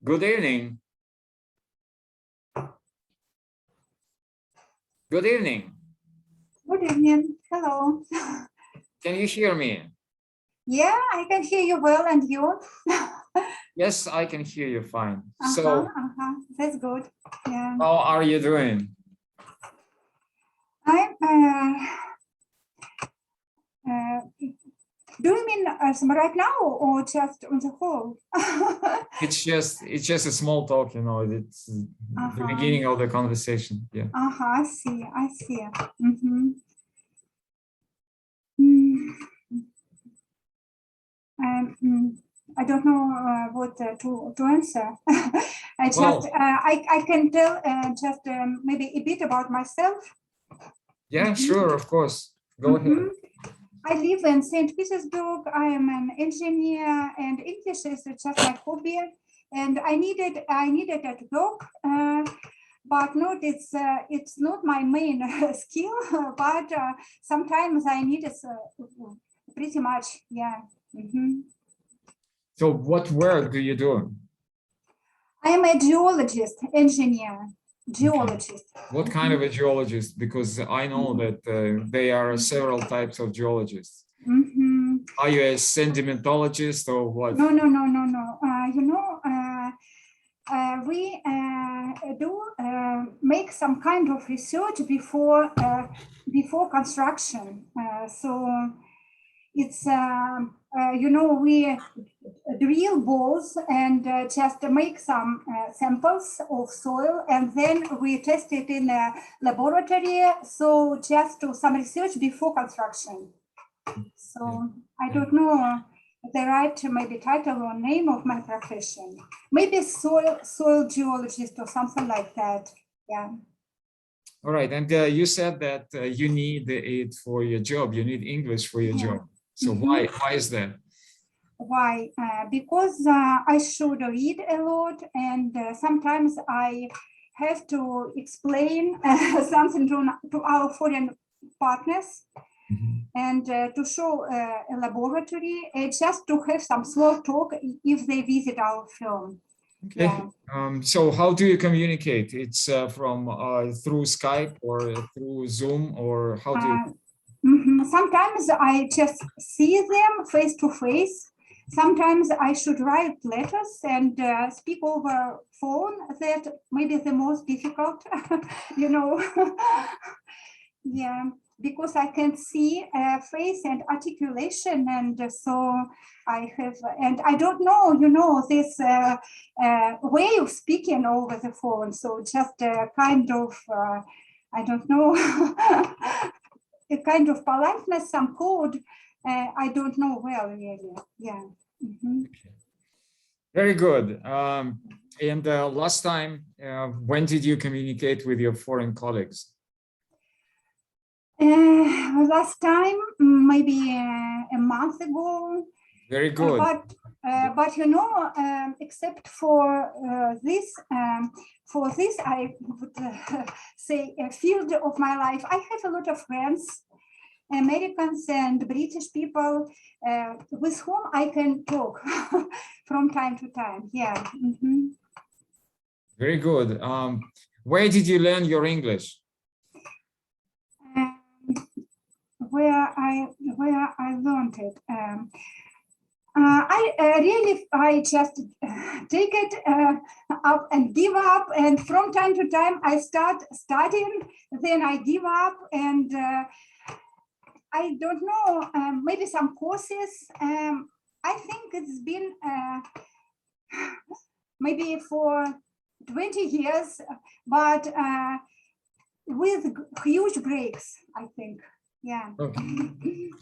Good evening. Good evening. Good evening. Hello. Can you hear me? Yeah, I can hear you well, and you? Yes, I can hear you fine. So, That's good. Yeah. how are you doing? I'm. Do you mean right now or just on the whole? It's just a small talk, you know. It's the beginning of the conversation. Yeah. I see. I see. I don't know what to answer. I can tell just maybe a bit about myself. Yeah, sure, of course. Go ahead. I live in St. Petersburg. I am an engineer, and English is just my hobby. And I needed at work, but not it's not my main skill. But sometimes I need it pretty much. Yeah. So, what work do you do? I am a geologist, engineer. Geologist. What kind of a geologist? Because I know that there are several types of geologists. Are you a sedimentologist or what? No. We do make some kind of research before construction. So it's we drill bores and just make some samples of soil, and then we test it in a laboratory. So just do some research before construction. So I don't know the right maybe title or name of my profession. Maybe soil geologist or something like that. Yeah. All right, and you said that you need it for your job. You need English for your job. So why is that? Why? Because I should read a lot, and sometimes I have to explain something to our foreign partners, and to show a laboratory, just to have some small talk if they visit our firm. Okay. Yeah. So how do you communicate? It's from through Skype or through Zoom, or how do you? Sometimes I just see them face to face. Sometimes I should write letters and speak over phone. That maybe the most difficult, Yeah, because I can see face and articulation, and so I have, and I don't know, this way of speaking over the phone. So just kind of, I don't know, a kind of politeness, some code. I don't know well, really. Yeah. Okay. Very good. And last time, when did you communicate with your foreign colleagues? Last time, maybe a month ago. Very good. But except for this, I would say a field of my life, I have a lot of friends, Americans and British people, with whom I can talk from time to time. Yeah. Very good. Where did you learn your English? Where I learned it. I just take it up and give up, and from time to time I start studying, then I give up, and I don't know, maybe some courses. I think it's been maybe for 20 years, but with huge breaks, I think. Yeah. Okay.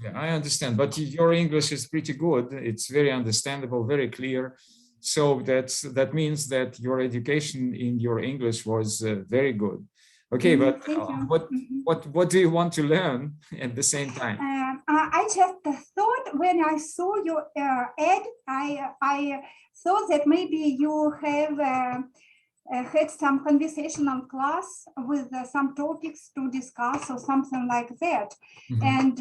Yeah, I understand, but your English is pretty good. It's very understandable, very clear. So that means that your education in your English was very good. Okay, but what do you want to learn at the same time? I just thought when I saw your ad, I thought that maybe you have had some conversational class with some topics to discuss or something like that. And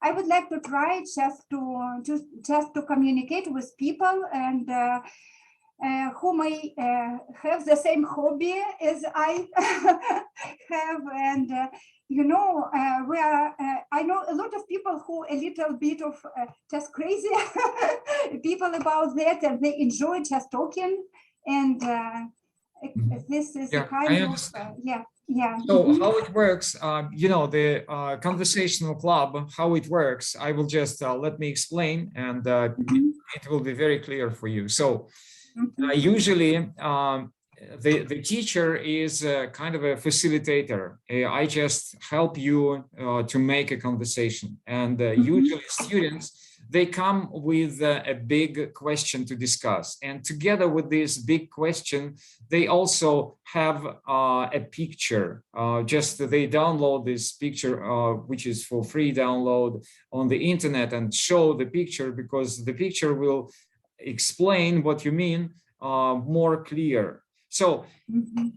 I would like to try just to communicate with people and who may have the same hobby as I have, and you know, I know a lot of people who a little bit of just crazy people about that, and they enjoy just talking, and this is a kind of yeah. So how it works, you know, the conversational club, how it works, I will just let me explain, and it will be very clear for you. So usually the teacher is kind of a facilitator. I just help you to make a conversation, and usually students, they come with a big question to discuss, and together with this big question, they also have a picture. Just they download this picture, which is for free download on the internet, and show the picture, because the picture will explain what you mean more clear. So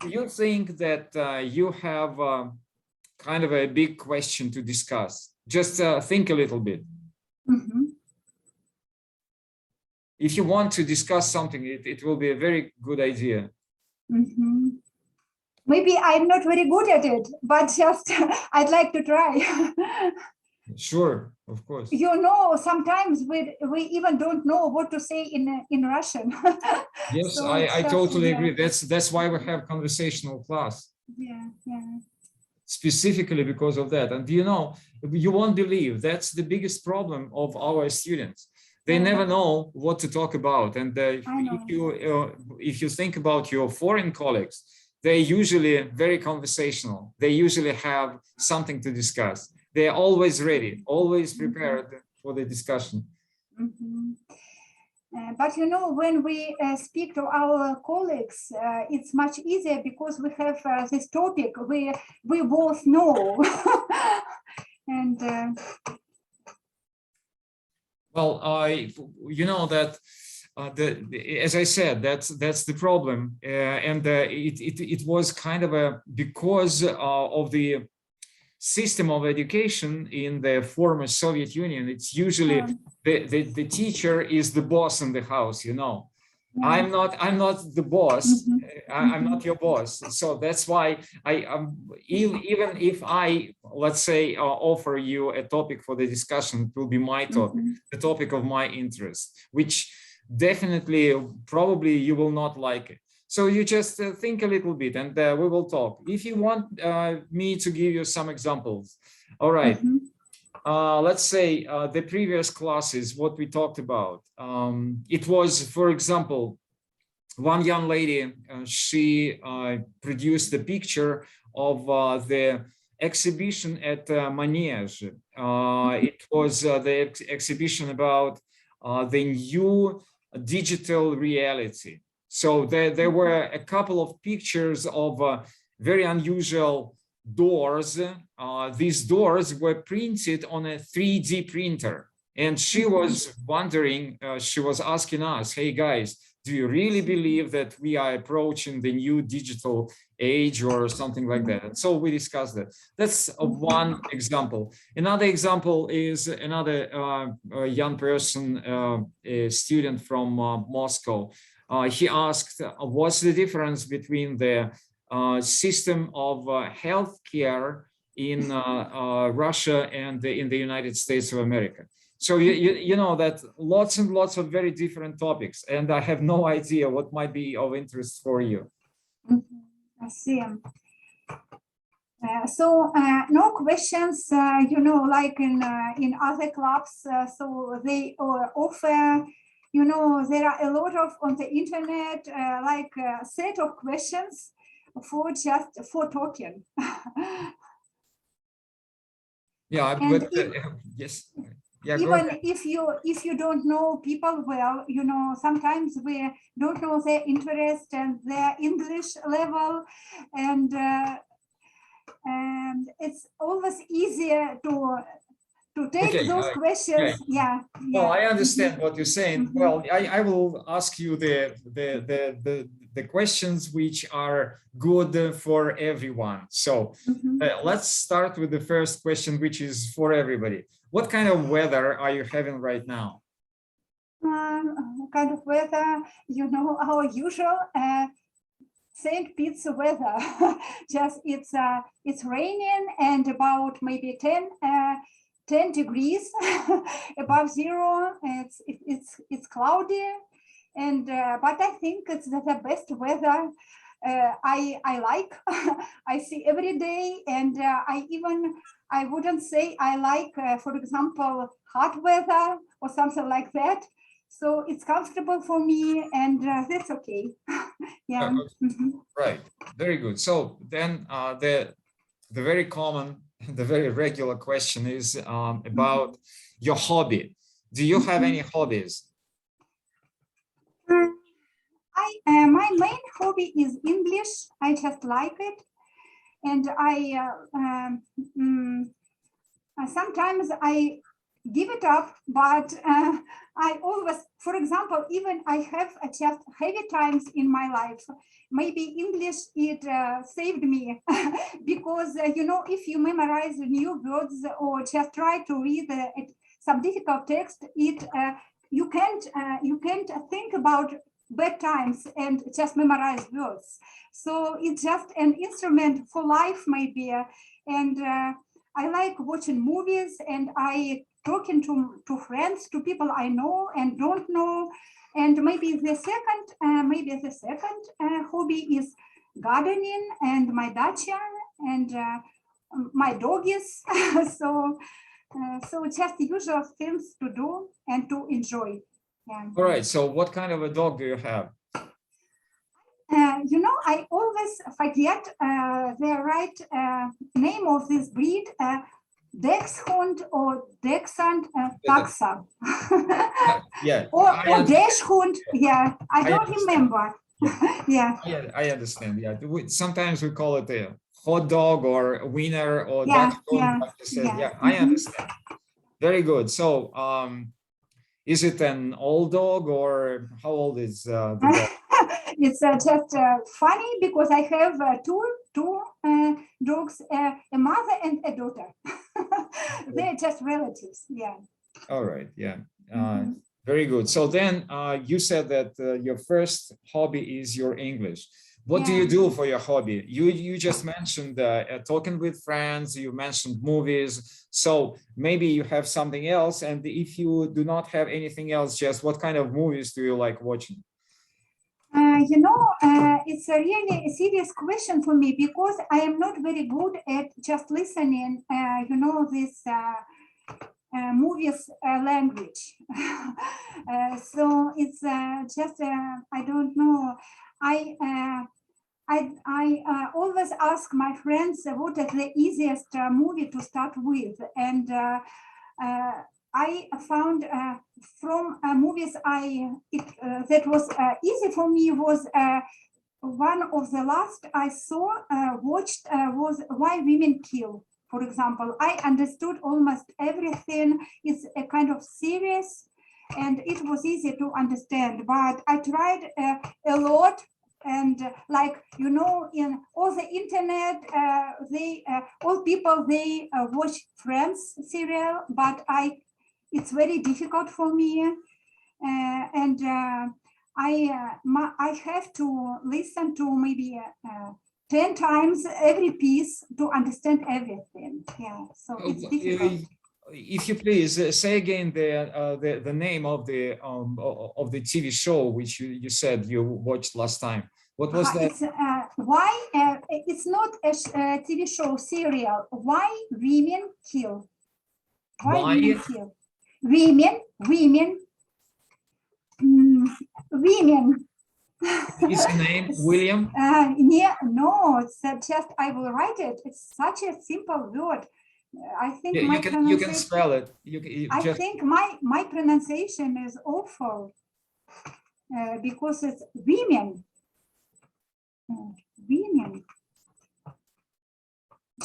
you think that you have kind of a big question to discuss? Just think a little bit. If you want to discuss something, it will be a very good idea. Maybe I'm not very good at it, but just I'd like to try. Sure, of course. You know, sometimes we even don't know what to say in Russian. Yes, So I just, totally agree. That's why we have conversational class. Yeah. Specifically because of that. And you know, you won't believe, that's the biggest problem of our students. They never know what to talk about. And if you think about your foreign colleagues, they're usually very conversational. They usually have something to discuss. They're always ready, always prepared for the discussion. But you know, when we speak to our colleagues, it's much easier because we have this topic we both know. And well, you know that as I said, that's the problem, and it was kind of a because of the system of education in the former Soviet Union. It's usually the teacher is the boss in the house, you know. I'm not the boss. I'm not your boss. So that's why even if I, let's say, offer you a topic for the discussion, it will be my topic, the topic of my interest, which definitely probably you will not like it. So you just think a little bit, and we will talk. If you want me to give you some examples, all right. Let's say the previous classes, what we talked about. It was, for example, one young lady, she produced a picture of the exhibition at Manege. It was the exhibition about the new digital reality. So there were a couple of pictures of very unusual doors. These doors were printed on a 3D printer. And she was wondering, she was asking us, hey guys, do you really believe that we are approaching the new digital age or something like that? And so we discussed that. That's one example. Another example is another young person, a student from Moscow. He asked, what's the difference between the system of healthcare in Russia and in the United States of America? So you know that lots and lots of very different topics, and I have no idea what might be of interest for you. I see. So no questions, you know, like in other clubs. So they offer, you know, there are a lot of on the internet, like a set of questions for talking. Yeah, but yes. Yeah, even if you don't know people well, you know, sometimes we don't know their interest and their English level, and it's always easier to take those questions. Yeah. Well, I understand what you're saying. Well, I will ask you the questions which are good for everyone. So let's start with the first question, which is for everybody. What kind of weather are you having right now? kind of weather, you know, our usual St. Pete's weather. Just it's raining and about maybe 10 degrees above zero. It's cloudy, and but I think it's the best weather I like. I see every day, and I wouldn't say I like, for example, hot weather or something like that. So it's comfortable for me, and that's okay. Yeah. Right. Very good. So then the very common, the very regular question is about your hobby. Do you have any hobbies? My main hobby is English. I just like it, and sometimes I give it up, but I always, for example, even I have just heavy times in my life. Maybe English, it saved me because, you know, if you memorize new words or just try to read some difficult text, you can't think about bad times and just memorize words. So it's just an instrument for life, maybe. And I like watching movies, and I talking to friends, to people I know and don't know. And maybe the second hobby is gardening and my dacha and my doggies. so just the usual things to do and to enjoy. Yeah. All right. So what kind of a dog do you have? You know, I always forget the right name of this breed. Dachshund or Dachshund taxa. Yeah. or Dachshund. Yeah, I don't remember. Yeah. I understand. Yeah. Sometimes we call it a hot dog or a wiener or Dachshund. Yeah, I understand. Very good. So, is it an old dog, or how old is the dog? It's just funny because I have two dogs, a mother and a daughter. They're just relatives. Yeah. All right. Yeah. Very good. So then you said that your first hobby is your English. What do you do for your hobby? You just mentioned talking with friends, you mentioned movies. So maybe you have something else. And if you do not have anything else, just what kind of movies do you like watching? You know, it's a really serious question for me because I am not very good at just listening, you know, this movies language. So it's just, I don't know. I always ask my friends what is the easiest movie to start with. And I found from movies that was easy for me was one of the last I saw watched was Why Women Kill. For example, I understood almost everything. It's a kind of series, and it was easy to understand. But I tried a lot. And like, you know, in all the internet, all people, they watch Friends serial, but it's very difficult for me. And I have to listen to maybe 10 times every piece to understand everything. Yeah, so it's difficult. If you please say again the name of the TV show which you said you watched last time. What was that? It's it's not a TV show, serial. Why Women Kill? Why Women Kill? Women. Women. Is the name William? Yeah, no, it's just I will write it. It's such a simple word. I think you can spell it. I think my pronunciation is awful because it's women. Women.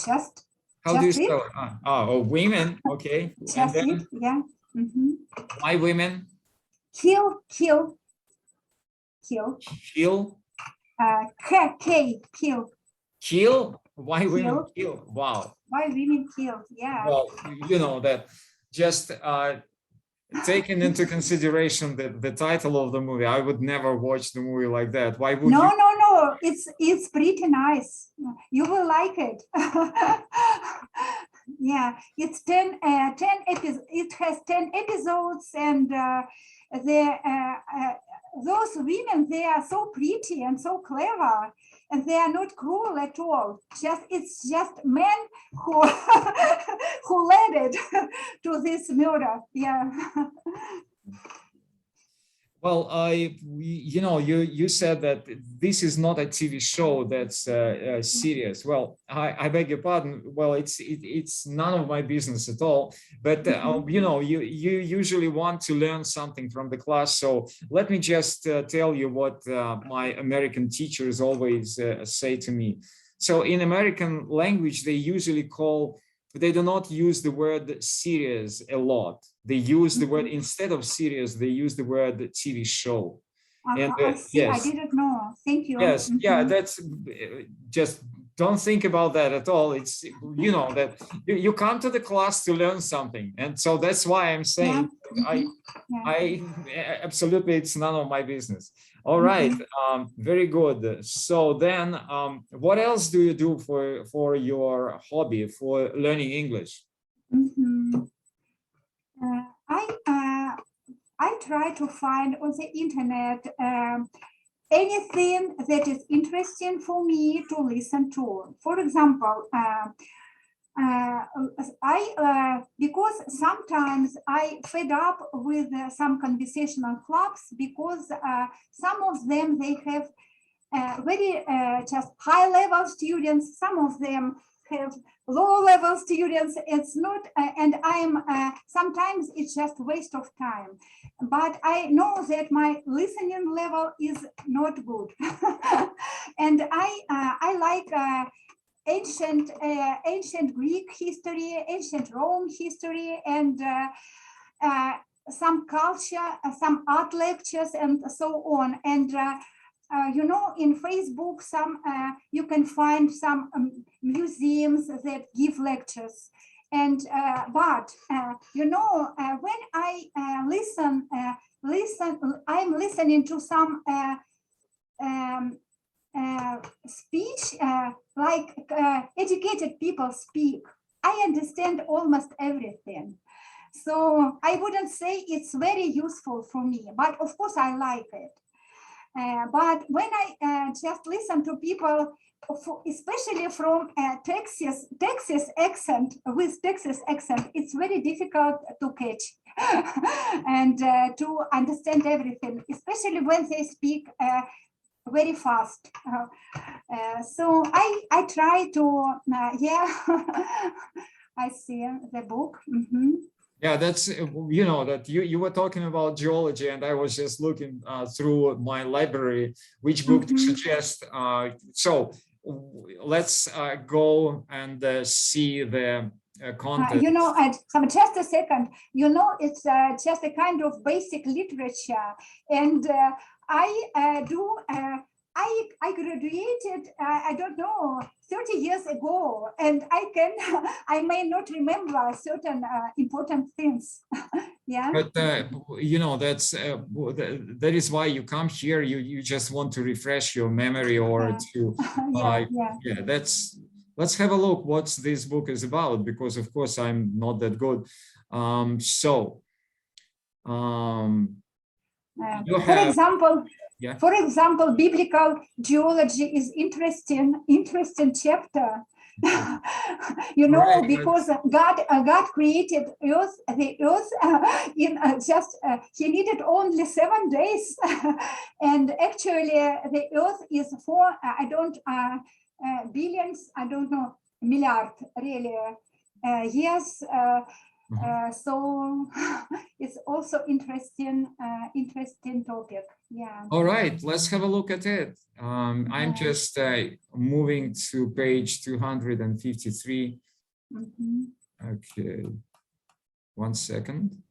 Just. How do you spell it? Oh, women. Okay. Just it. Yeah. Why women? Kill. Kill. Kill. Kill. Why women kill? Wow. Why women kill? Yeah. Well, you know that just taking into consideration the title of the movie, I would never watch the movie like that. Why would No, you? no. It's pretty nice. You will like it. Yeah, it's 10 episodes. It has 10 episodes, and those women, they are so pretty and so clever, and they are not cruel at all. It's just men who who led it to this murder. Yeah. Well, you said that this is not a TV show that's serious. Well, I beg your pardon. Well, it's none of my business at all. But you usually want to learn something from the class. So let me just tell you what my American teachers always say to me. So in American language, they do not use the word serious a lot. They use the word, instead of serious, they use the word TV show. And I see. yes, I didn't know. Thank you. yes, yeah, that's just don't think about that at all. It's, that you come to the class to learn something. And so that's why I'm saying, I absolutely, it's none of my business. All right, very good. So then, what else do you do for your hobby, for learning English? I try to find on the internet anything that is interesting for me to listen to. For example, because sometimes I fed up with some conversational clubs, because some of them, they have very just high level students, some of them have low level students. It's not, and I'm sometimes it's just waste of time. But I know that my listening level is not good, and I like ancient Greek history, ancient Rome history, and some culture, some art lectures, and so on. And in Facebook, you can find some museums that give lectures. And but when I listen, I'm listening to some speech, like educated people speak. I understand almost everything. So I wouldn't say it's very useful for me, but of course I like it. But when I just listen to people, especially from Texas accent, with Texas accent, it's very difficult to catch and to understand everything, especially when they speak very fast. So I try to, I see the book. Yeah, that's, that you were talking about geology, and I was just looking through my library, which book to suggest. So let's go and see the content. Just a second, it's just a kind of basic literature. And I graduated, I don't know, 30 years ago, and I may not remember certain important things. Yeah. But that's that is why you come here. You just want to refresh your memory, or to let's have a look what this book is about, because of course I'm not that good. For example, biblical geology is interesting chapter. Because God created the earth in he needed only 7 days, and actually the earth is billions, I don't know, milliard really years. So it's also interesting topic. Yeah. All right, let's have a look at it. I'm just moving to page 253. Okay, 1 second.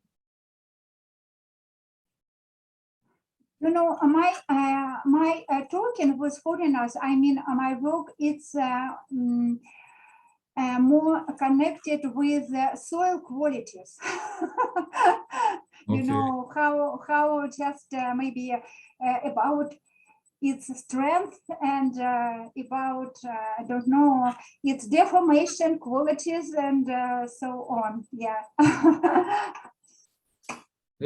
My talking with foreigners, I mean, my work, it's more connected with soil qualities. You Okay. know how just maybe about its strength and about I don't know, its deformation qualities and so on. Yeah.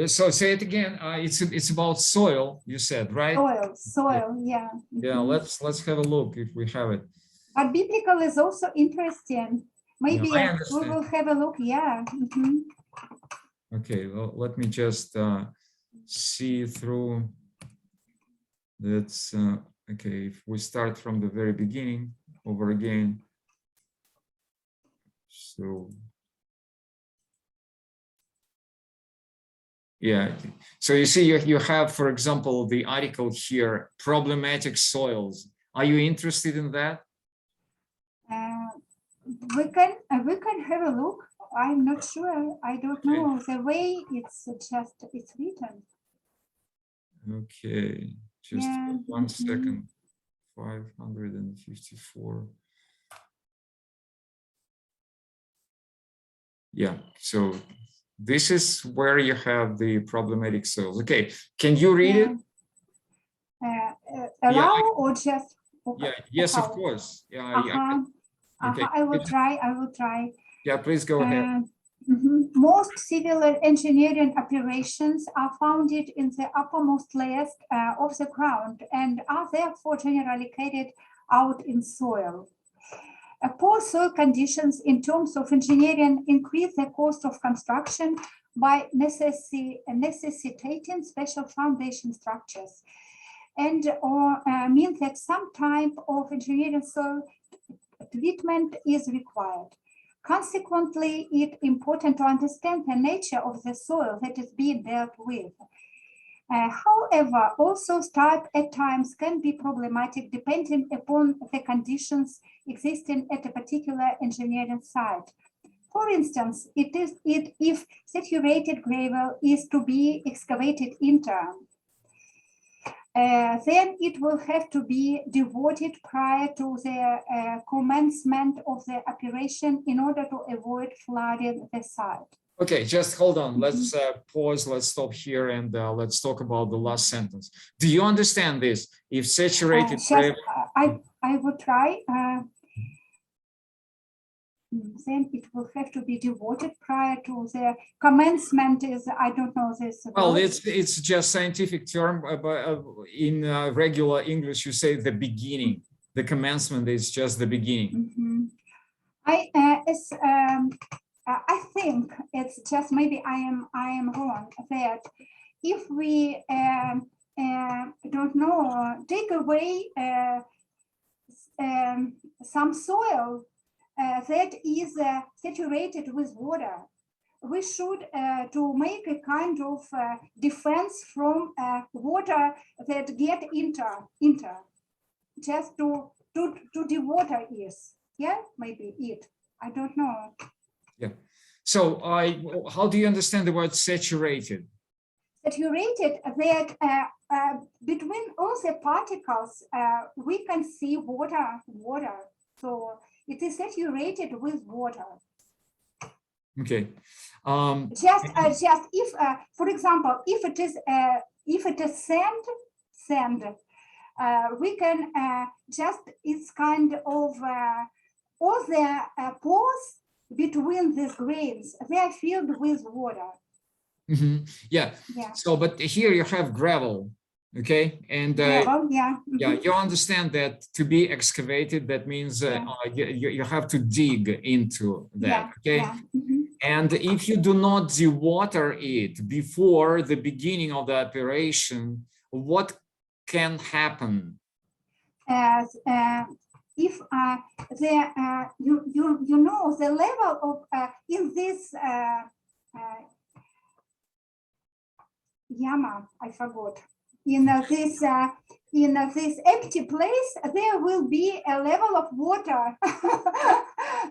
So say it again. It's about soil, you said, right? Soil, yeah. Yeah, Mhm. let's have a look if we have it. But biblical is also interesting. Maybe I we understand. will have a look. Yeah. Mhm. Okay, well, let me just see through. That's okay. If we start from the very beginning over again. So yeah, so you see you have, for example, the article here, problematic soils. Are you interested in that? We can have a look. I'm not sure. I don't know the way it's written. Okay, just Yeah. 1 Mhm. second. 554. Yeah, so this is where you have the problematic soils. Okay, can you read it? Allow or just Yeah, yes, of how? course. Yeah, okay. I will try. Yeah, please go ahead. Most civil engineering operations are founded in the uppermost layers of the ground and are therefore generally carried out in soil. Poor soil conditions in terms of engineering increase the cost of construction by necessitating special foundation structures and or mean that some type of engineering soil treatment is required. Consequently, it's important to understand the nature of the soil that is being dealt with. However, also type at times can be problematic depending upon the conditions existing at a particular engineering site. For instance, if saturated gravel is to be excavated into, then it will have to be devoted prior to the commencement of the operation in order to avoid flooding the site. Okay, just hold on. Let's pause. Let's stop here and let's talk about the last sentence. Do you understand this? If saturated gravel, I would try. Then it will have to be devoted prior to the commencement. Is I don't know this. Well, it's just scientific term, but in regular English, you say the beginning. The commencement is just the beginning. I think it's just maybe I am wrong that if we don't know, take away some soil that is saturated with water, we should to make a kind of defense from water that get into just to dewater is, yeah, maybe it. I don't know. Yeah. So how do you understand the word saturated? Saturated, that between all the particles, we can see water. So it is saturated with water. Okay. Just if, for example, if it is sand, we can just, it's kind of all the pores between these grains, they are filled with water. Yeah. So, but here you have gravel, okay, and gravel, yeah. Yeah, you understand that to be excavated, that means you have to dig into that, okay? And if you do not dewater it before the beginning of the operation, what can happen? If you know the level of in this yama, I forgot. In this empty place, there will be a level of water,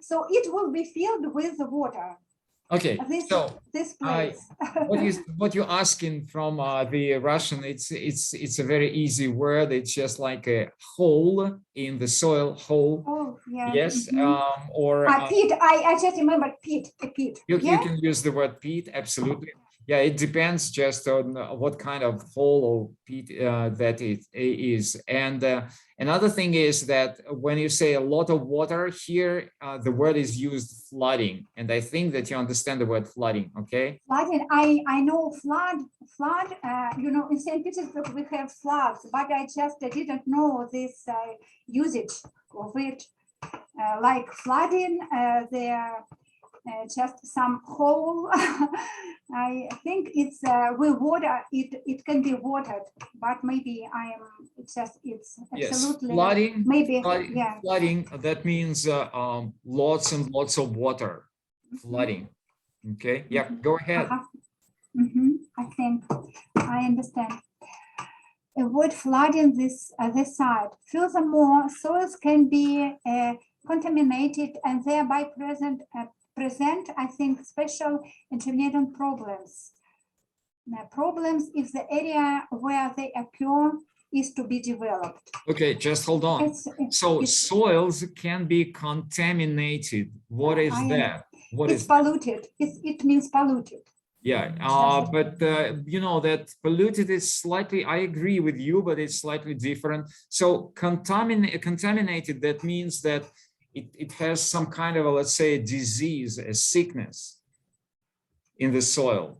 so it will be filled with water. Okay, this place. what you're asking from the Russian, it's a very easy word. It's just like a hole in the soil, hole. Oh, yeah. Yes, or pit. I just remembered pit. A pit. You can use the word pit, absolutely. Yeah, it depends just on what kind of hollow peat that it is. And another thing is that when you say a lot of water here, the word is used flooding. And I think that you understand the word flooding, okay? Flooding, I know flood, you know, in St. Petersburg we have floods, but I just didn't know this usage of it. Like flooding, there just some hole. I think it's with water, it can be watered, but maybe it's absolutely, yes, flooding, maybe, yeah. flooding, that means lots and lots of water, flooding. Okay, yeah, go ahead. I think I understand. Avoid flooding this side. Furthermore, soils can be contaminated and thereby present, I think, special engineering problems. Problems if the area where they occur is to be developed. Okay, just hold on. So soils can be contaminated. What is that? What is polluted? It means polluted. Yeah, but you know that polluted is slightly, I agree with you, but it's slightly different. So contaminated, that means that it has some kind of, let's say, a disease, a sickness in the soil.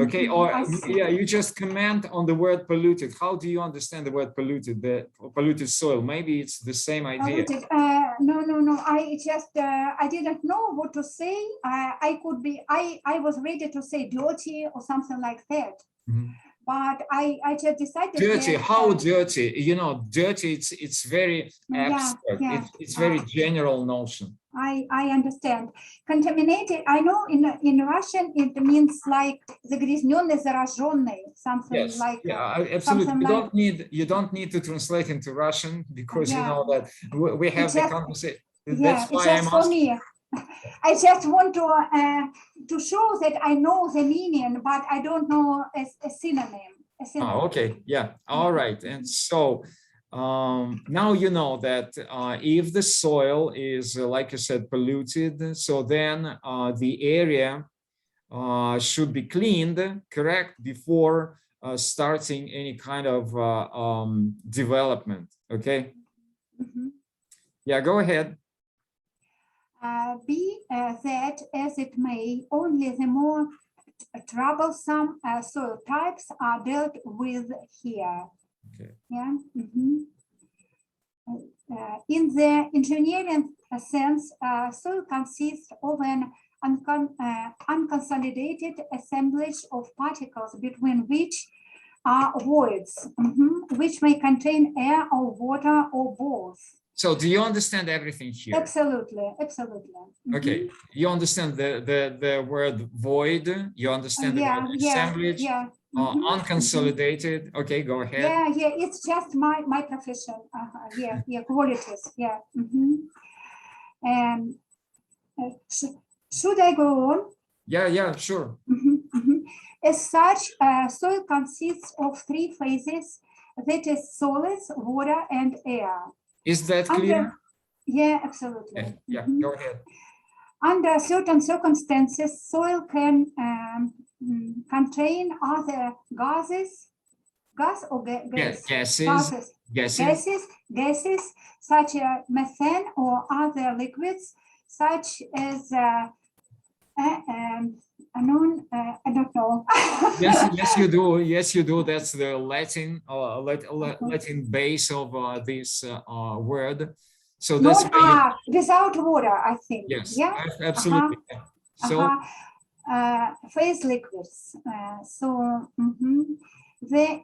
Okay, or yeah, you just comment on the word polluted. How do you understand the word polluted, the polluted soil? Maybe it's the same idea. Polluted. No. I just I didn't know what to say. I was ready to say dirty or something like that. But I just decided dirty. That, how dirty? You know, dirty. It's very abstract. Yeah. It's very general notion. I understand. Contaminated. I know in Russian it means like загрязненный, зараженный, something like. Yeah, absolutely. You don't need to translate into Russian because you know that we have the conversation. That's why I'm asking. I just want to show that I know the meaning, but I don't know a synonym. Okay, yeah, all right. And so now you know that if the soil is, like you said, polluted, so then the area should be cleaned, correct, before starting any kind of development, okay? Yeah, go ahead. Be that as it may, only the more troublesome soil types are dealt with here. Okay. Yeah. In the engineering sense, soil consists of an unconsolidated assemblage of particles between which are voids, which may contain air or water or both. So do you understand everything here? Absolutely. Okay, you understand the word void, you understand the word assemblage, unconsolidated. Okay, go ahead. Yeah, it's just my profession. Qualities. And should I go on? Yeah, sure. As such, soil consists of three phases, that is solids, water, and air. Is that clear? Yeah, absolutely. Yeah, go ahead. Under certain circumstances, soil can contain other gases, gases such as methane or other liquids, such as I don't know. yes, you do. Yes, you do. That's the Latin Latin base of this word. So that's without water, I think. Yes, yeah, absolutely. So phase liquids. The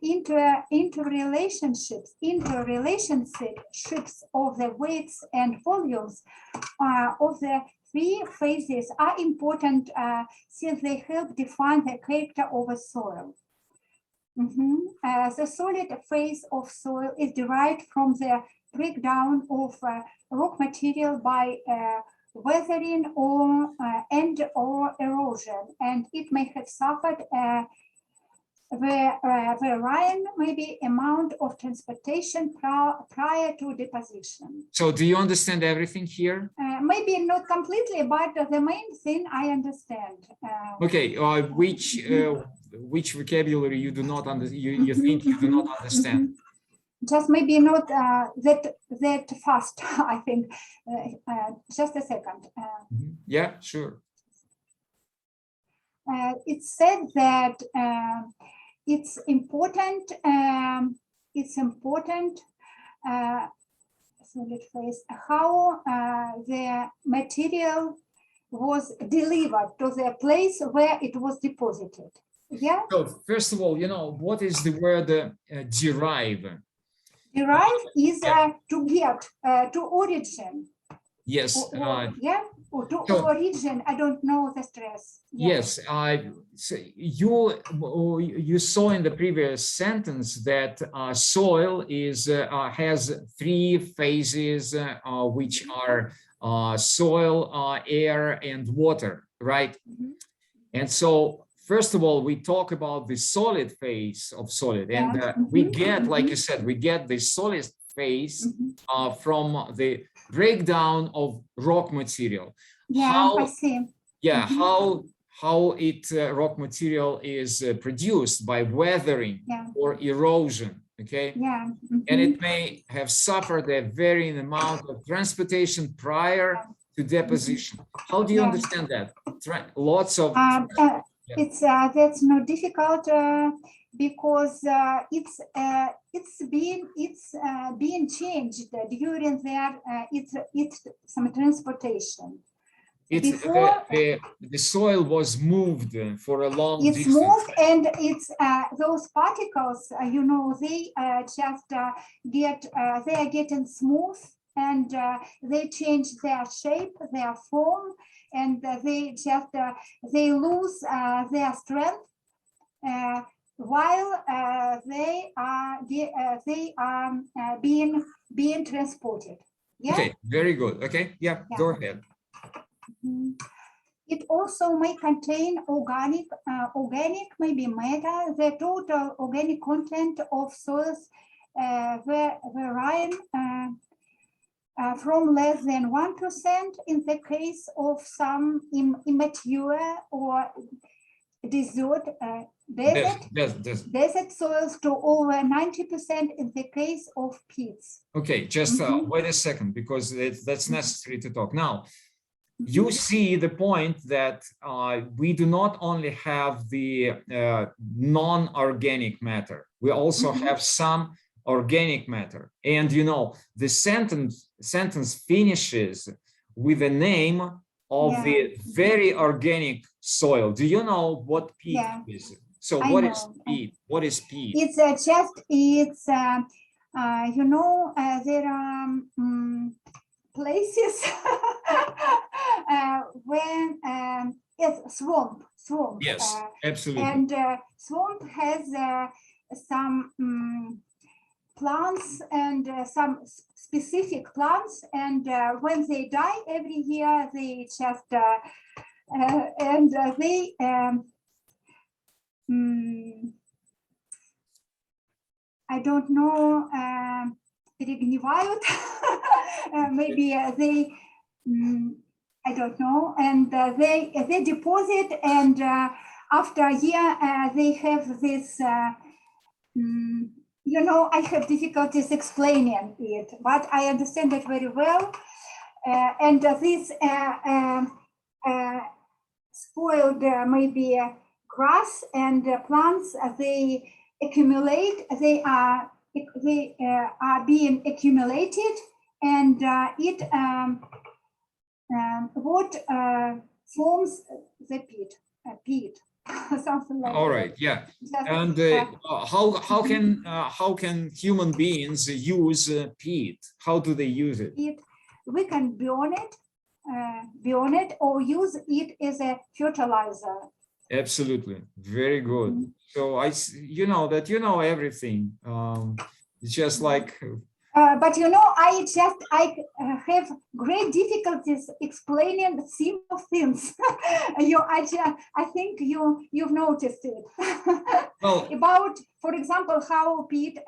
interrelationships of the weights and volumes of the three phases are important since they help define the character of a soil. The solid phase of soil is derived from the breakdown of rock material by weathering or erosion, and it may have suffered varying maybe amount of transportation prior to deposition. So do you understand everything here? Maybe not completely, but the main thing I understand. Okay, which vocabulary you do not you think you do not understand? Just maybe not that fast, I think. Just a second. Yeah, sure. It said that it's important. Solid phase, how the material was delivered to the place where it was deposited. Yeah. So first of all, you know, what is the word derive? Derive is to get, to origin. Yes. Yeah, or to origin. I don't know the stress. Yeah. Yes. So you saw in the previous sentence that soil is has three phases, which are soil, air, and water, right? And so first of all, we talk about the solid phase of solid, and we get, like you said, we get the solid phase from the breakdown of rock material. Yeah, I see. Yeah, how rock material is produced by weathering or erosion. Okay. Yeah. And it may have suffered a varying amount of transportation prior to deposition. How do you understand that? Lots of it's that's not difficult because it's being changed during their it's some transportation. Before, the soil was moved for a long distance. It's moved, and it's those particles, you know, they just get they are getting smooth, and they change their shape, their form, and they just they lose their strength while they are being transported. Yeah. Okay, very good. Okay, yeah. Go ahead. It also may contain organic maybe matter. The total organic content of soils varying from less than 1% in the case of some immature or desert soils to over 90% in the case of peats. Okay, just wait a second, because that's necessary to talk now. You see the point that we do not only have the non-organic matter, we also have some organic matter. And you know, the sentence finishes with the name of the very organic soil. Do you know what peat is? So what is peat? What is peat? It's you know, there are places when it's swamp. Yes, absolutely. And swamp has some plants and some specific plants, and when they die every year, they just I don't know, перегнивают, maybe they, I don't know, and they deposit, and after a year they have this, you know, I have difficulties explaining it, but I understand it very well, and this spoiled maybe grass and plants, they accumulate, they are being accumulated, and it what forms the peat, something like all that. right, yeah. And how can human beings use peat? How do they use it? We can burn it or use it as a fertilizer. Absolutely, very good. So you know that you know everything. It's just like but you know, I have great difficulties explaining simple things. I think you've noticed it. Well, about, for example, how peat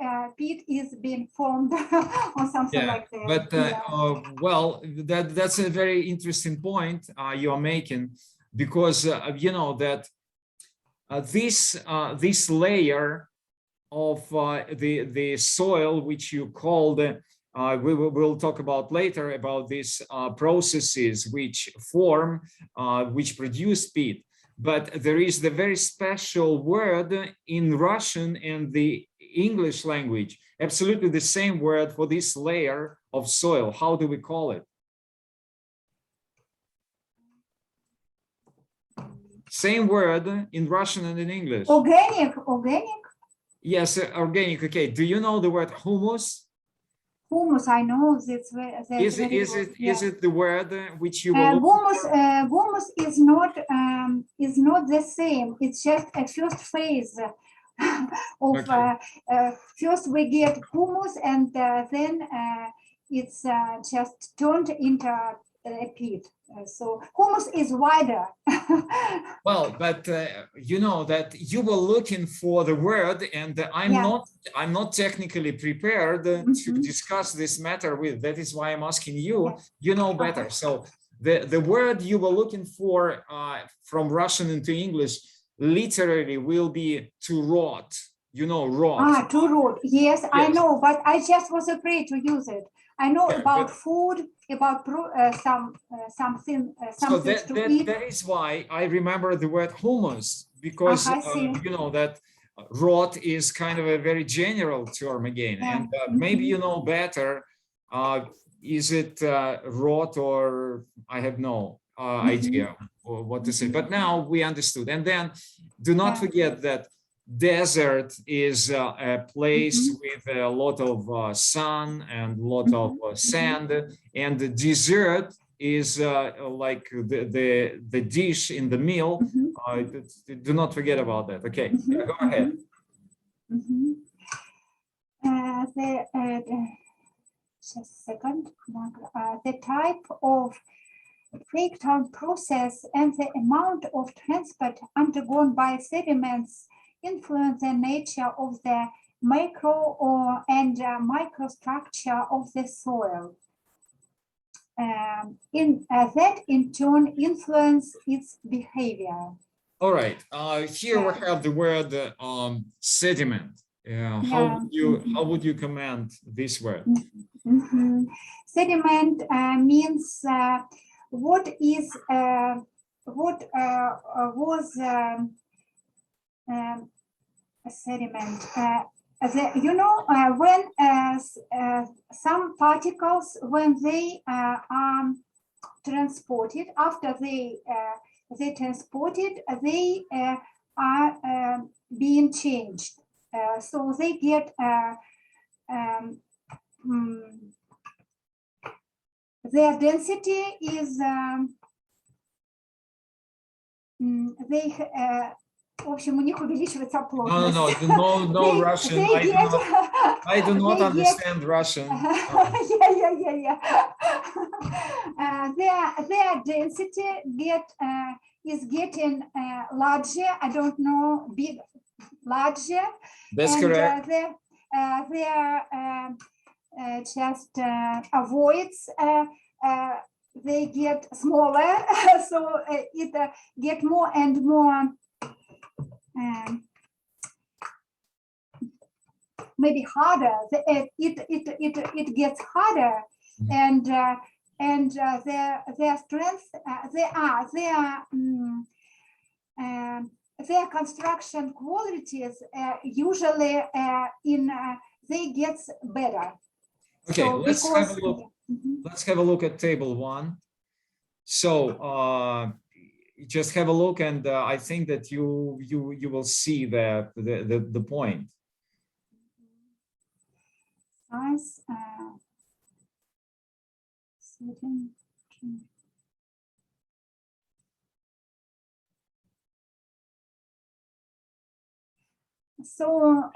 is being formed or something yeah, like that. but Yeah. well, that's a very interesting point you are making, because you know that this layer of the soil, which you called, we'll talk about later about these processes which form, which produce peat. But there is the very special word in Russian and the English language, absolutely the same word for this layer of soil. How do we call it? Same word in Russian and in English. Organic. Yes, organic. Okay. Do you know the word humus? Humus, I know that's Is it the word which you will humus is not the same. It's just a first phase of Okay. first we get humus, and then it's just turned into a peat. So humus is wider. Well, but you know that you were looking for the word, and I'm not technically prepared to discuss this matter with. That is why I'm asking you. You know better. So the word you were looking for from Russian into English literally will be to rot. You know, rot. To rot. Yes, I know, but I just was afraid to use it. I know about food, about something to eat. That is why I remember the word humus, because you know that rot is kind of a very general term again, and maybe you know better. Is it rot, or I have no idea what to say. But now we understood, and then do not forget that desert is a place with a lot of sun and a lot of sand, and the dessert is like the dish in the meal. Do not forget about that. Okay, go ahead. Just a second. The type of breakdown process and the amount of transport undergone by sediments influence the nature of the macro and microstructure of the soil. That in turn influence its behavior. All right. Here we have the word sediment. How would you comment this word? Sediment means what was a sediment. You know, when some particles, when they are transported, after they transported, they are being changed. So they get their density is в общем, у них увеличивается плотность. No Russian. I do not understand Russian. Their density is getting larger. I don't know, larger. That's correct. Their just avoids. They get smaller, so it get more and more. Maybe harder. It gets harder, and their strength, their construction qualities usually they get better. Okay, so let's have a look. Let's have a look at table 1. So just have a look, and I think that you will see the point. Nice. So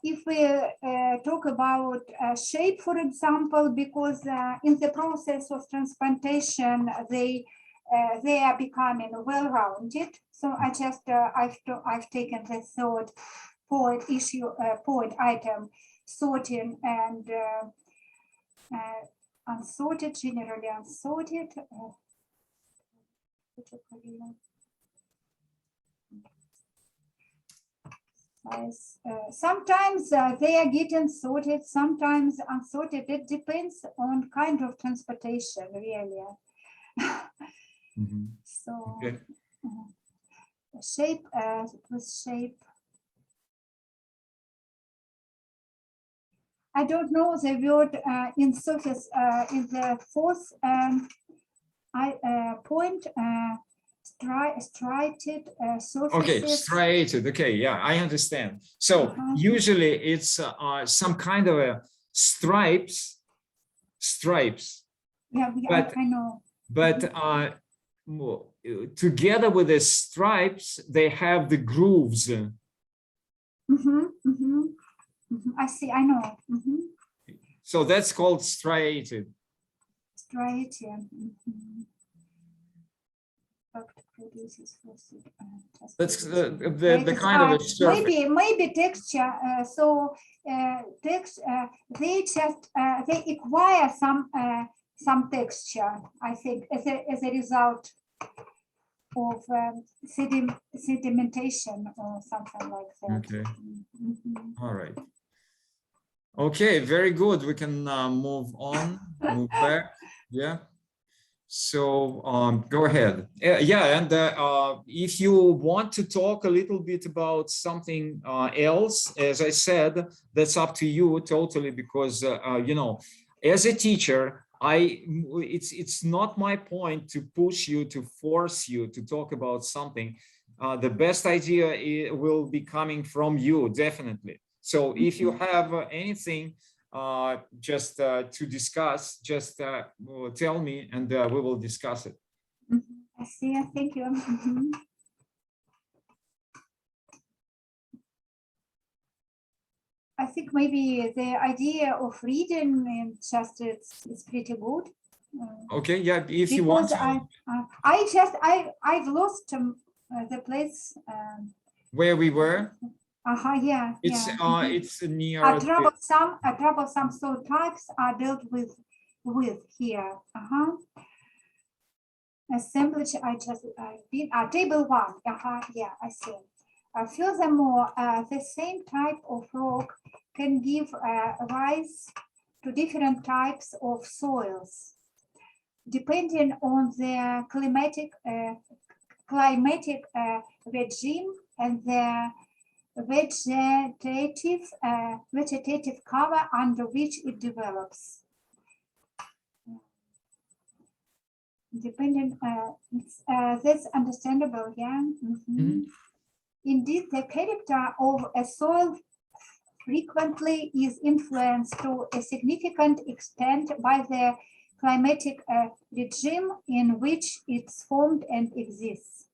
if we talk about shape, for example, because in the process of transplantation, they are becoming well-rounded. So I just I've taken the third point item, sorting and unsorted, generally unsorted. Sometimes they are getting sorted, sometimes unsorted. It depends on kind of transportation, really. So Okay. shape, with shape. I don't know the word in surface in the fourth point. Striated surfaces. Okay, striated. Okay, yeah, I understand. So usually it's some kind of a stripes. Yeah, but, I know. But together with the stripes, they have the grooves. I see. I know. So that's called striated. Striated. That's the kind of a surface. Maybe texture. They just they acquire some texture, I think, as a result of sedimentation or something like that. Okay. All right. Okay, very good. We can move on, move back. Yeah. So go ahead. Yeah, and if you want to talk a little bit about something else, as I said, that's up to you totally, because you know, as a teacher, it's not my point to push you, to force you to talk about something. The best idea will be coming from you, definitely. So if you have anything just to discuss, just tell me, and we will discuss it. I see. Thank you. I think maybe the idea of reading and just it's pretty good. Okay, yeah, if you want to. I've lost the place where we were. Yeah. It's yeah. It's near. Troublesome soil types are dealt with here. Assemblage. Table 1. Yeah, I see. Furthermore, the same type of rock can give rise to different types of soils, depending on the climatic regime and the vegetative cover under which it develops. Dependent, that's understandable, yeah. Indeed, the character of a soil frequently is influenced to a significant extent by the climatic regime in which it's formed and exists.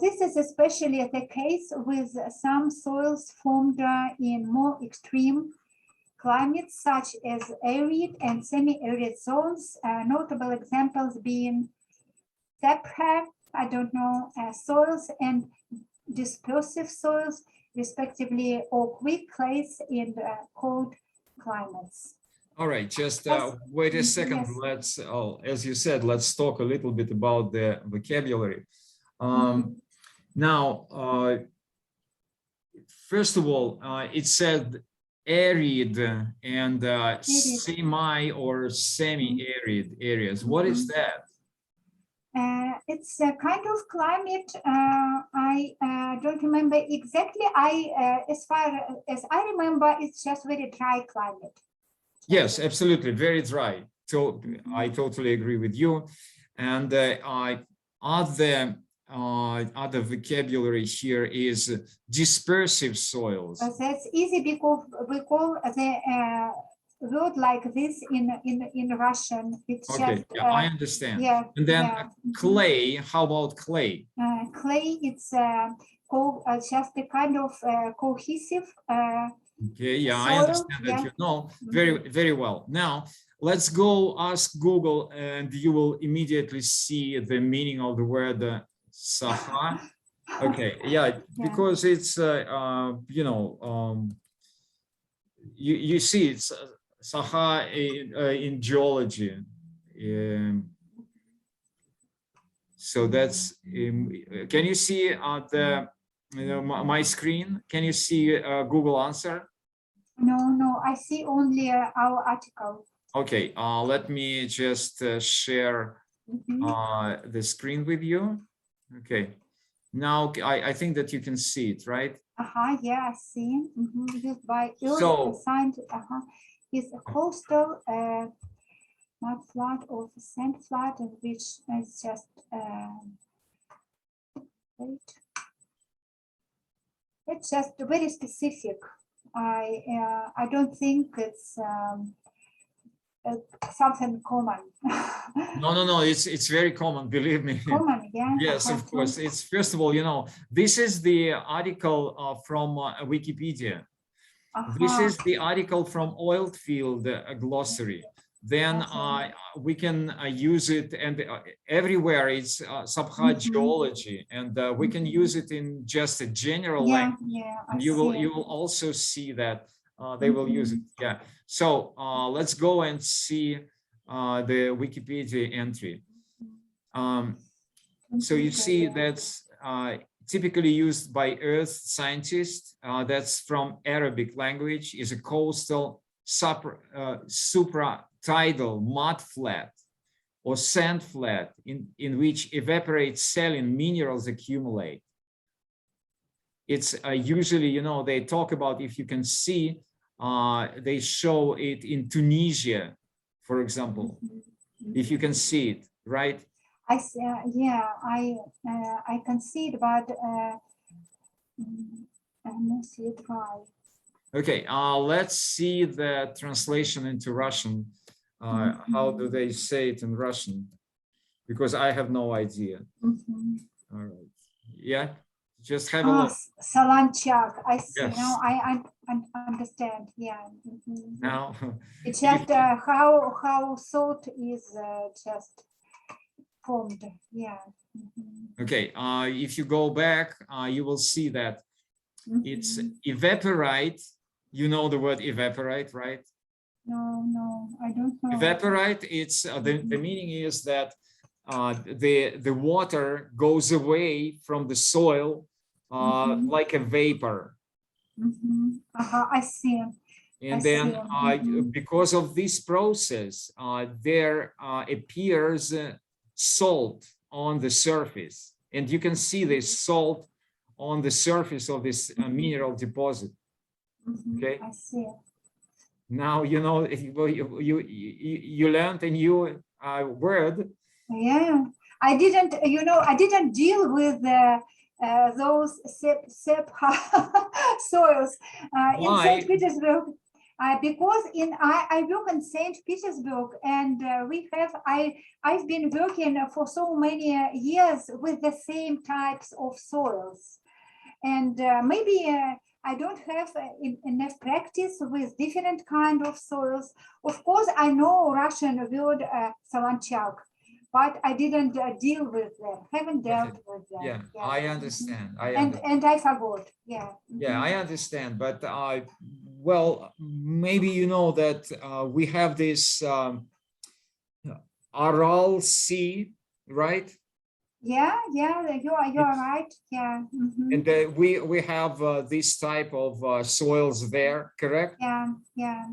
This is especially the case with some soils formed in more extreme climates, such as arid and semi-arid zones, notable examples being Sapra, soils and dispersive soils, respectively, or quick clays in cold climates. All right, just wait a second. Yes. Let's, as you said, let's talk a little bit about the vocabulary. Now, first of all, it said arid and semi or semi-arid areas. What is that? It's a kind of climate. I don't remember exactly. As far as I remember, it's just very dry climate. Yes, absolutely, very dry. So I totally agree with you. And other vocabulary here is dispersive soils. That's easy because we call the word like this in Russian. It's okay, just, I understand. Yeah. And then clay. How about clay? Clay. It's just a kind of cohesive Okay, yeah, I soil. understand that you know very well. Now, let's go ask Google, and you will immediately see the meaning of the word Saha. Okay, yeah, because it's you see it's Saha in geology. So that's can you see my screen? Can you see Google answer? No, I see only our article. Okay, let me just share the screen with you. Okay, now I think that you can see it, right? Yeah, I see. Used by So, signed. Is a coastal mud flood or sand flood, which is just wait. It's just very specific. I don't think it's something common. no, it's very common, believe me. Common, yeah. Yes, of course. It's first of all, this is the article from Wikipedia. This is the article from Oilfield Glossary. Then we can use it, and everywhere it's Sabha geology, and we can use it in just a general language. And you will also see that they will use it. Yeah. So let's go and see the Wikipedia entry. So you see that's typically used by earth scientists. That's from Arabic language, is a coastal supra-tidal mud flat or sand flat in which evaporate saline minerals accumulate. It's usually, they talk about, if you can see, they show it in Tunisia, for example, if you can see it, right? I see, yeah, I can see it, but I don't see it right. Okay, let's see the translation into Russian. How do they say it in Russian? Because I have no idea. All right. Yeah, just have a look. Salanchak, I see. Yes. Now I understand. Yeah. Now it's just how thought is just formed. Yeah. Okay. If you go back, you will see that it's evaporate. You know the word evaporate, right? No, I don't know. Evaporate. It's the meaning is that the water goes away from the soil like a vapor. I see. And then because of this process, there appears salt on the surface. And you can see this salt on the surface of this mineral deposit. Okay. I see. Now, you learned a new word. Yeah, I didn't deal with those SEP soils in St. Petersburg. Because I work in St. Petersburg, and I've been working for so many years with the same types of soils, and maybe I don't have enough practice with different kind of soils. Of course, I know Russian word salanchak, but I didn't deal with them. Haven't dealt with them. Yeah, I understand. And I forgot. Yeah. Yeah, I understand. But well, maybe you know that we have this Aral Sea, right? Yeah, you're right. Yeah. And we have this type of soils there, correct? Yeah.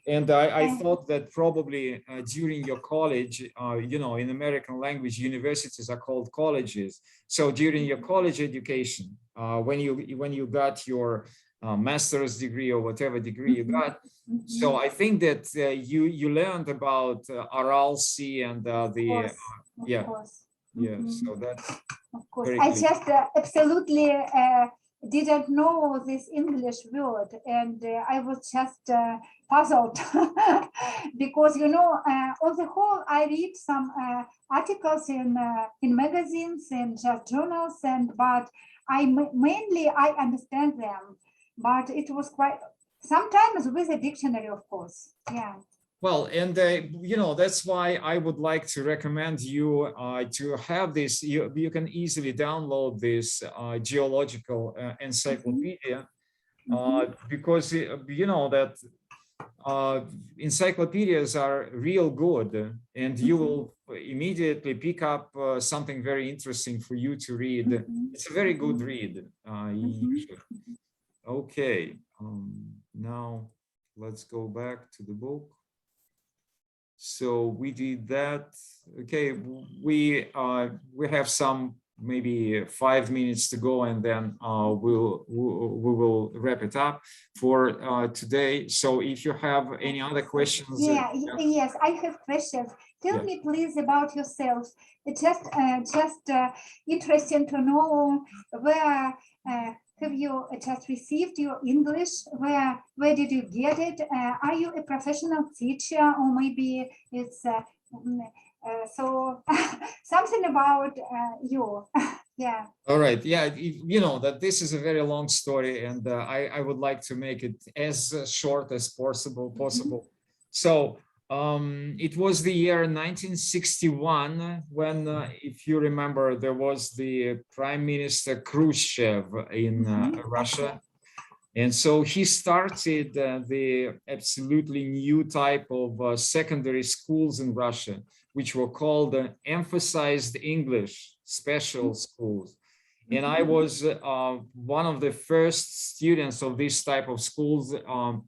And I thought that probably during your college, in American language, universities are called colleges. So during your college education, when you got your master's degree or whatever degree you got, so I think that you learned about Aral Sea and Of course. So that's of course. I just absolutely didn't know this English word, and I was just puzzled because on the whole I read some articles in magazines and just journals, but mainly I understand them, but it was quite sometimes with a dictionary, of course. Yeah. Well, and you know, that's why I would like to recommend you to have this. You can easily download this geological encyclopedia because you know that encyclopedias are real good, and you will immediately pick up something very interesting for you to read. It's a very good read. You should. Okay, now let's go back to the book. So we did that. Okay, we have some maybe 5 minutes to go, and then we will wrap it up for today. So if you have any other questions, yes, I have questions. Tell me please about yourself. It's just interesting to know where have you just received your English? Where did you get it? Are you a professional teacher, or maybe it's so something about you? Yeah. All right. Yeah, you know that this is a very long story, and I would like to make it as short as possible. So it was the year 1961 when, if you remember, there was the Prime Minister Khrushchev in Russia. And so he started the absolutely new type of secondary schools in Russia, which were called emphasized English special schools. And I was one of the first students of this type of schools.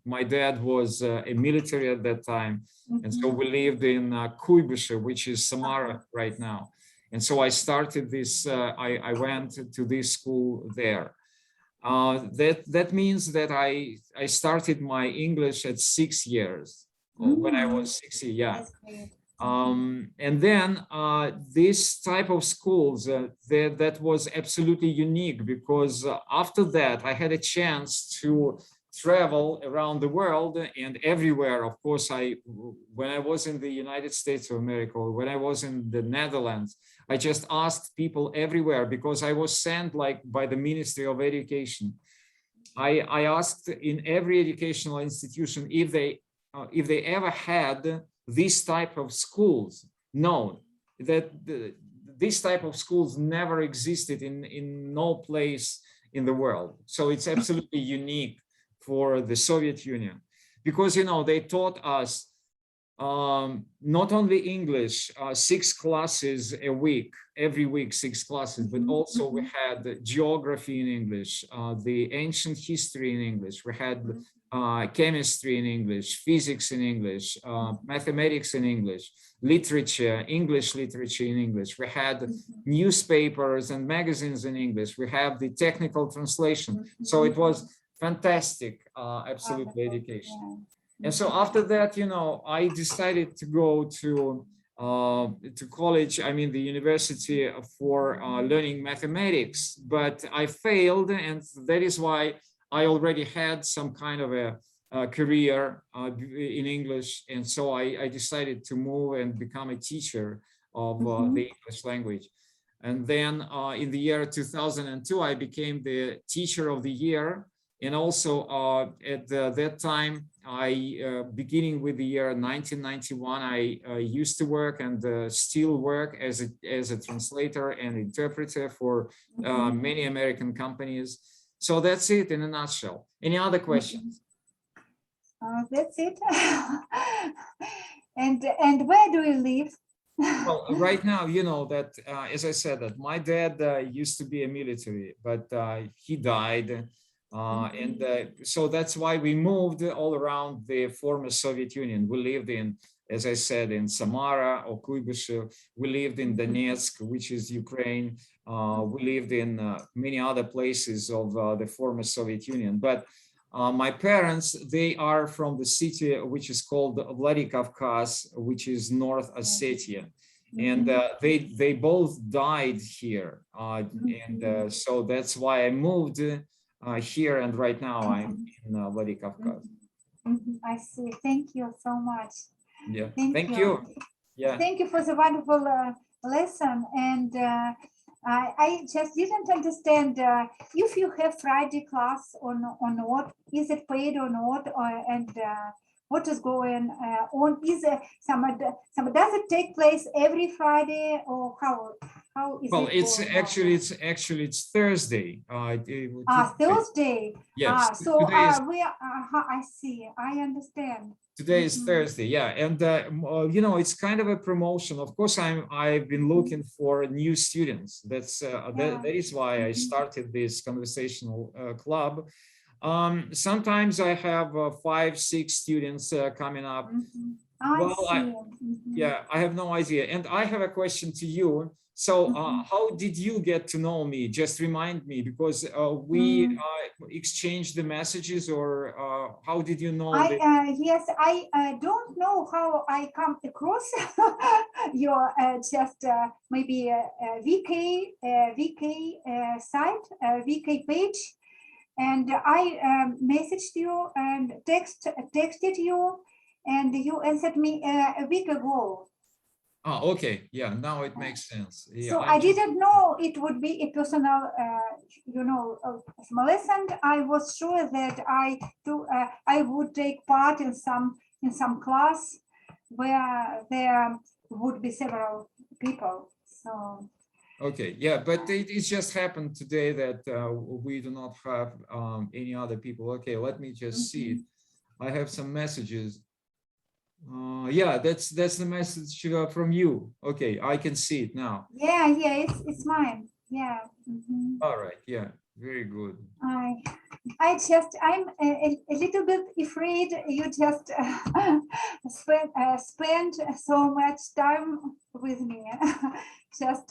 My dad was a military at that time. And so we lived in Kuybyshev, which is Samara right now. And so I started this, I went to this school there. That means that I started my English at 6 years, when I was 6 years, yeah. And then this type of schools, that was absolutely unique, because after that I had a chance to travel around the world and everywhere. Of course, when I was in the United States of America, or when I was in the Netherlands, I just asked people everywhere, because I was sent like by the Ministry of Education. I asked in every educational institution if they ever had this type of schools. No, this type of schools never existed in no place in the world. So it's absolutely unique for the Soviet Union, because, you know, they taught us not only English, 6 classes a week, every week 6 classes, but also we had geography in English, the ancient history in English, we had chemistry in English, physics in English, mathematics in English, literature, English literature in English. We had newspapers and magazines in English. We have the technical translation. So it was fantastic, absolutely education. And so after that, you know, I decided to go to college, I mean the university, for learning mathematics, but I failed, and that is why I already had some kind of a career in English, and so I decided to move and become a teacher of the English language. And then in the year 2002, I became the teacher of the year. And also at that time, beginning with the year 1991, I used to work and still work as a translator and interpreter for many American companies. So that's it in a nutshell. Any other questions? That's it. And where do you live? Well, right now, you know that, as I said, that my dad used to be a military, but he died. And so that's why we moved all around the former Soviet Union. We lived in, as I said, in Samara or Kuybyshev. We lived in Donetsk, which is Ukraine. We lived in many other places of the former Soviet Union. But my parents, they are from the city which is called Vladikavkaz, which is North Ossetia. And they both died here. And so that's why I moved here, and right now I'm in Vladikavkaz. I see. Thank you so much. Yeah. Thank you. Yeah. Thank you for the wonderful lesson. And I I just didn't understand if you have Friday class or not. Is it paid or not? What is going on? Is does it take place every Friday, or how is Well, it it's going actually it's Thursday. Thursday. Yes, So today is I see. I understand. today is Thursday. Yeah, and you know, it's kind of a promotion. Of course, I've been looking for new students. That is why I started this conversational club. Sometimes I have 5-6 students coming up. I see. Yeah, I have no idea. And I have a question to you. So how did you get to know me? Just remind me, because we exchanged the messages, or how did you know that? Yes, I don't know how I come across your just maybe VK site, VK page. And I messaged you and texted you, and you answered me a week ago. Oh, okay. Yeah, now it makes sense. Yeah, so I didn't know it would be a personal, lesson. I was sure that I would take part in some class where there would be several people. So. Okay, yeah, but it just happened today that we do not have any other people. Okay, let me just see it. I have some messages. Yeah, that's the message from you. Okay, I can see it now. Yeah, it's mine. Yeah. All right, yeah, very good. I'm a little bit afraid you just spend so much time with me. Just.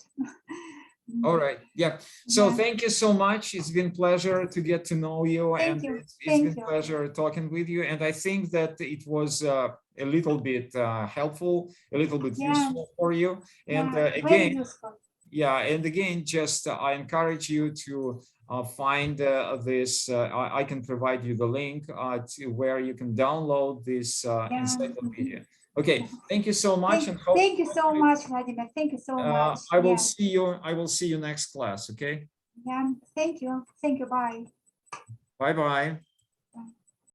All right, yeah. So thank you so much. It's been a pleasure to get to know you, and it's been a pleasure talking with you. And I think that it was a little bit helpful, a little bit useful for you. And again, and again, just I encourage you to find this. I can provide you the link to where you can download this encyclopedia. Okay, thank you so much. Thank you so much, Vladimir. Thank you so much. I will see you. I will see you next class. Okay. Yeah. Thank you. Thank you. Bye. Bye bye.